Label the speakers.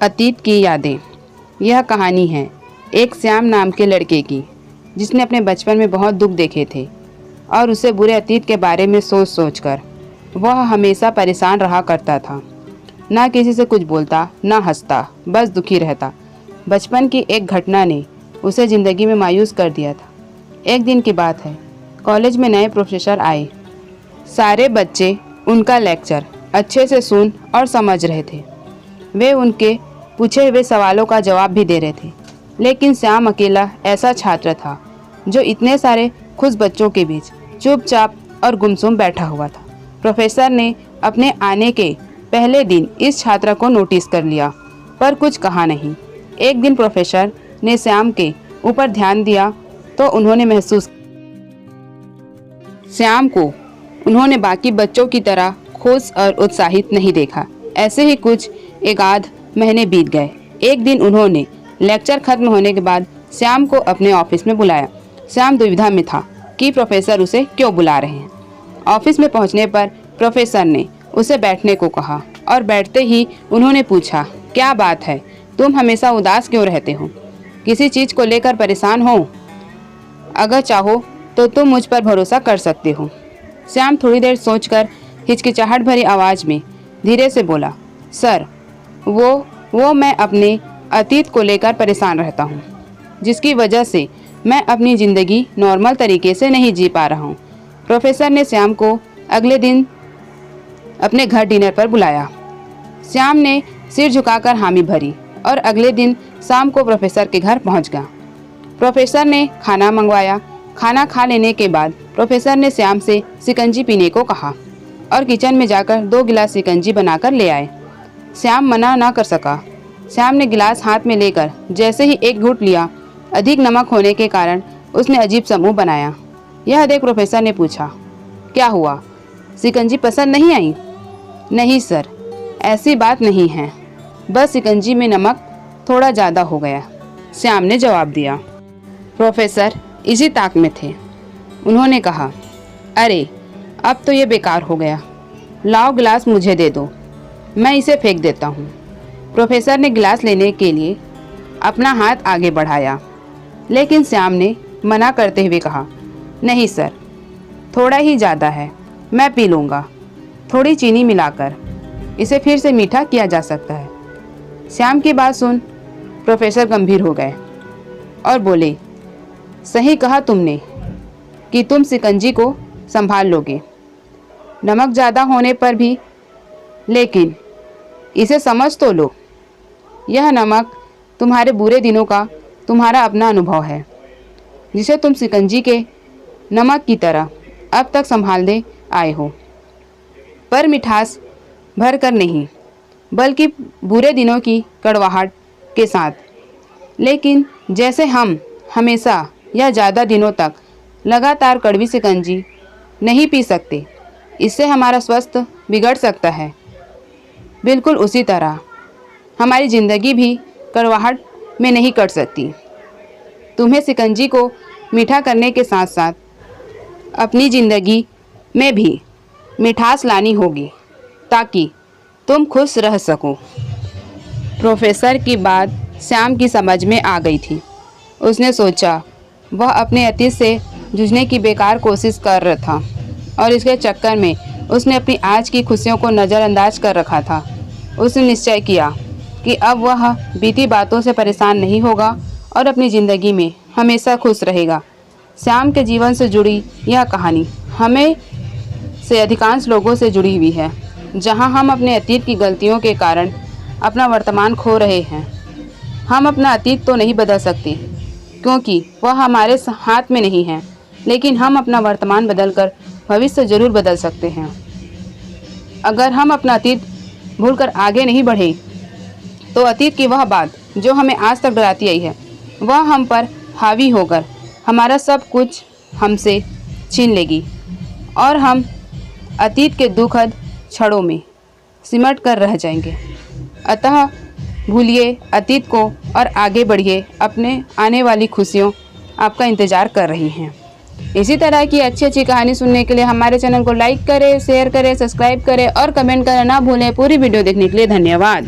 Speaker 1: अतीत की यादें। यह कहानी है एक श्याम नाम के लड़के की, जिसने अपने बचपन में बहुत दुख देखे थे और उसे बुरे अतीत के बारे में सोच सोच कर वह हमेशा परेशान रहा करता था। ना किसी से कुछ बोलता, ना हंसता, बस दुखी रहता। बचपन की एक घटना ने उसे ज़िंदगी में मायूस कर दिया था। एक दिन की बात है, कॉलेज में नए प्रोफेसर आए। सारे बच्चे उनका लेक्चर अच्छे से सुन और समझ रहे थे। वे उनके पूछे हुए सवालों का जवाब भी दे रहे थे, लेकिन श्याम अकेला ऐसा छात्र था जो इतने सारे खुश बच्चों के बीच चुपचाप और गुमसुम बैठा हुआ था। प्रोफेसर ने अपने आने के पहले दिन इस छात्र को नोटिस कर लिया, पर कुछ कहा नहीं। एक दिन प्रोफेसर ने श्याम के ऊपर ध्यान दिया तो उन्होंने महसूस श्याम को उन्होंने बाकी बच्चों की तरह खुश और उत्साहित नहीं देखा। ऐसे ही कुछ एक आध महीने बीत गए। एक दिन उन्होंने लेक्चर खत्म होने के बाद श्याम को अपने ऑफिस में बुलाया। श्याम दुविधा में था कि प्रोफेसर उसे क्यों बुला रहे हैं। ऑफिस में पहुंचने पर प्रोफेसर ने उसे बैठने को कहा और बैठते ही उन्होंने पूछा, क्या बात है, तुम हमेशा उदास क्यों रहते हो? किसी चीज़ को लेकर परेशान हो? अगर चाहो तो तुम मुझ पर भरोसा कर सकते हो। श्याम थोड़ी देर सोचकर हिचकिचाहट भरी आवाज़ में धीरे से बोला, सर, वो मैं अपने अतीत को लेकर परेशान रहता हूँ, जिसकी वजह से मैं अपनी ज़िंदगी नॉर्मल तरीके से नहीं जी पा रहा हूँ। प्रोफेसर ने श्याम को अगले दिन अपने घर डिनर पर बुलाया। श्याम ने सिर झुकाकर हामी भरी और अगले दिन शाम को प्रोफेसर के घर पहुँच गया। प्रोफेसर ने खाना मंगवाया। खाना खा लेने के बाद प्रोफेसर ने श्याम से शिकंजी पीने को कहा और किचन में जाकर 2 गिलास शिकंजी बनाकर ले आए। श्याम मना ना कर सका। श्याम ने गिलास हाथ में लेकर जैसे ही एक घूंट लिया, अधिक नमक होने के कारण उसने अजीब सा मुंह बनाया। यह देख प्रोफेसर ने पूछा, क्या हुआ, शिकंजी पसंद नहीं आई? नहीं सर, ऐसी बात नहीं है, बस शिकंजी में नमक थोड़ा ज़्यादा हो गया, श्याम ने जवाब दिया। प्रोफेसर इसी ताक में थे। उन्होंने कहा, अरे अब तो ये बेकार हो गया, लाओ गिलास मुझे दे दो, मैं इसे फेंक देता हूँ। प्रोफेसर ने गिलास लेने के लिए अपना हाथ आगे बढ़ाया, लेकिन श्याम ने मना करते हुए कहा, नहीं सर, थोड़ा ही ज़्यादा है, मैं पी लूँगा। थोड़ी चीनी मिलाकर इसे फिर से मीठा किया जा सकता है। श्याम की बात सुन प्रोफेसर गंभीर हो गए और बोले, सही कहा तुमने कि तुम शिकंजी को संभाल लोगे, नमक ज़्यादा होने पर भी, लेकिन इसे समझ तो लो, यह नमक तुम्हारे बुरे दिनों का तुम्हारा अपना अनुभव है, जिसे तुम शिकंजी के नमक की तरह अब तक संभालते आए हो, पर मिठास भर कर नहीं, बल्कि बुरे दिनों की कड़वाहट के साथ। लेकिन जैसे हम हमेशा या ज़्यादा दिनों तक लगातार कड़वी शिकंजी नहीं पी सकते, इससे हमारा स्वास्थ्य बिगड़ सकता है, बिल्कुल उसी तरह हमारी ज़िंदगी भी कड़वाहट में नहीं कट सकती। तुम्हें शिकंजी को मीठा करने के साथ साथ अपनी ज़िंदगी में भी मिठास लानी होगी, ताकि तुम खुश रह सको। प्रोफेसर की बात श्याम की समझ में आ गई थी। उसने सोचा, वह अपने अतीत से जूझने की बेकार कोशिश कर रहा था और इसके चक्कर में उसने अपनी आज की खुशियों को नज़रअंदाज कर रखा था। उसने निश्चय किया कि अब वह बीती बातों से परेशान नहीं होगा और अपनी ज़िंदगी में हमेशा खुश रहेगा। श्याम के जीवन से जुड़ी यह कहानी हमें से अधिकांश लोगों से जुड़ी हुई है, जहां हम अपने अतीत की गलतियों के कारण अपना वर्तमान खो रहे हैं। हम अपना अतीत तो नहीं बदल सकते, क्योंकि वह हमारे हाथ में नहीं है, लेकिन हम अपना वर्तमान बदलकर भविष्य जरूर बदल सकते हैं। अगर हम अपना अतीत भूलकर आगे नहीं बढ़े, तो अतीत की वह बात जो हमें आज तक डराती आई है, वह हम पर हावी होकर हमारा सब कुछ हमसे छीन लेगी और हम अतीत के दुखद क्षणों में सिमट कर रह जाएंगे। अतः भूलिए अतीत को और आगे बढ़िए, अपने आने वाली खुशियों आपका इंतज़ार कर रही हैं। इसी तरह की अच्छी अच्छी कहानी सुनने के लिए हमारे चैनल को लाइक करें, शेयर करें, सब्सक्राइब करें और कमेंट करना ना भूलें। पूरी वीडियो देखने के लिए धन्यवाद।